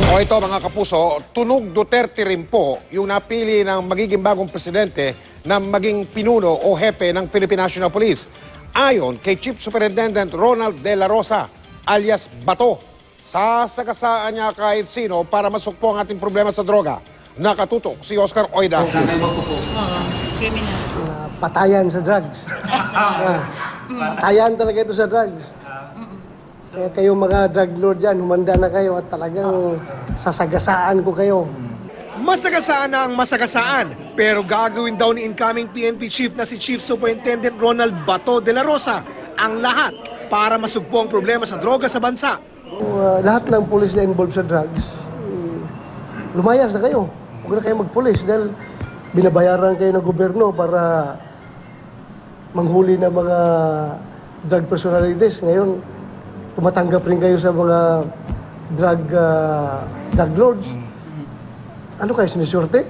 O ito mga kapuso, tunog Duterte rin po yung napili ng magiging bagong presidente na maging pinuno o hepe ng Philippine National Police. Ayon kay Chief Superintendent Ronald De La Rosa, alias Bato, sasagasaan niya kahit sino para masukpo ang ating problema sa droga. Nakatutok si Oscar Oida. Patayan sa drugs. Patayan talaga ito sa drugs. Kaya kayong mga drug lord dyan, humanda na kayo at talagang sasagasaan ko kayo. Masagasaan na ang masagasaan, pero gagawin daw ni incoming PNP Chief na si Chief Superintendent Ronald Bato de la Rosa ang lahat para masugpo ang problema sa droga sa bansa. Lahat ng pulis na involved sa drugs, lumayas na kayo. Huwag na kayo magpulis dahil binabayaran kayo ng gobyerno para manghuli ng mga drug personalities. Ngayon, tumatanggap rin kayo sa mga drug lords. Ano kayo, siniswerte?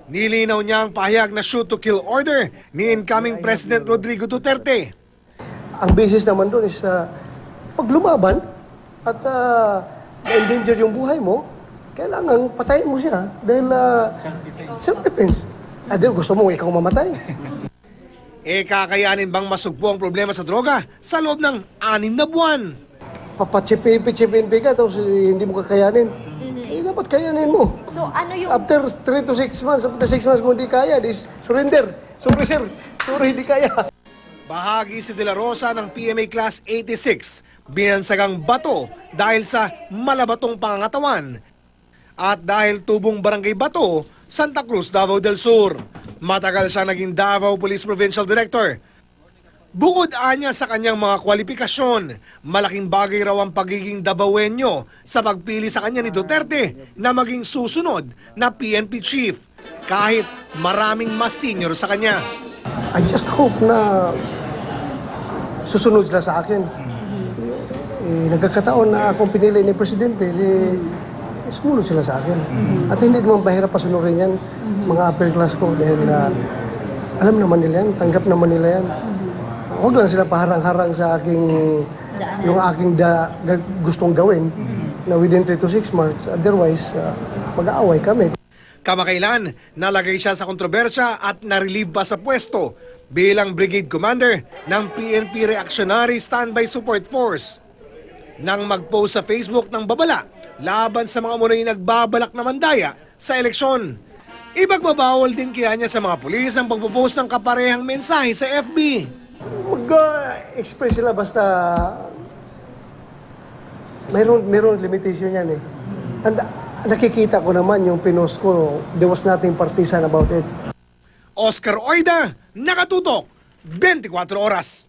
Nilinaw niya ang pahayag na shoot-to-kill order ni incoming President Rodrigo Duterte. Ang basis naman doon is pag lumaban at na-endanger yung buhay mo, kailangan patayin mo siya dahil self-defense. Dahil gusto mo ikaw mamatay. Kakayanin bang masugpo ang problema sa droga sa loob ng 6 na buwan? Papachipin ka tapos hindi mo kakayanin. Dapat kayanin mo. So ano yung... After 3 to 6 months, after 6 months kung hindi kaya, surrender. Sorry sir, sorry hindi kaya. Bahagi si De La Rosa ng PMA Class 86, binansagang Bato dahil sa malabatong pangangatawan. At dahil tubong Barangay Bato, Santa Cruz, Davao del Sur. Matagal siya naging Davao Police Provincial Director. Bukod anya sa kanyang mga kwalifikasyon, malaking bagay raw ang pagiging Davaoenyo sa pagpili sa kanya ni Duterte na maging susunod na PNP Chief, kahit maraming mas senior sa kanya. I just hope na susunod sila sa akin. Nagkakataon na akong pinili ni Presidente, sumunod sila sa akin. At hindi naman bahirap pasunurin yan, mga upper class ko, dahil alam naman nila yan, tanggap naman nila yan. Huwag lang sila paharang-harang sa yung aking gustong gawin na within 3 to 6 months. Otherwise, mag-aaway kami. Kamakailan, nalagay siya sa kontrobersya at na-relieve pa sa pwesto bilang Brigade Commander ng PNP Reactionary Standby Support Force. Nang mag-post sa Facebook ng babala laban sa mga munay nagbabalak na mandaya sa eleksyon. Ibagbabawal din kaya niya sa mga pulis ang pagpo-post ng kaparehang mensahe sa FB. Mag-express sila basta mayroon limitation yan eh. And nakikita ko naman yung pinost ko, there was nothing partisan about it. Oscar Oida, nakatutok, 24 oras.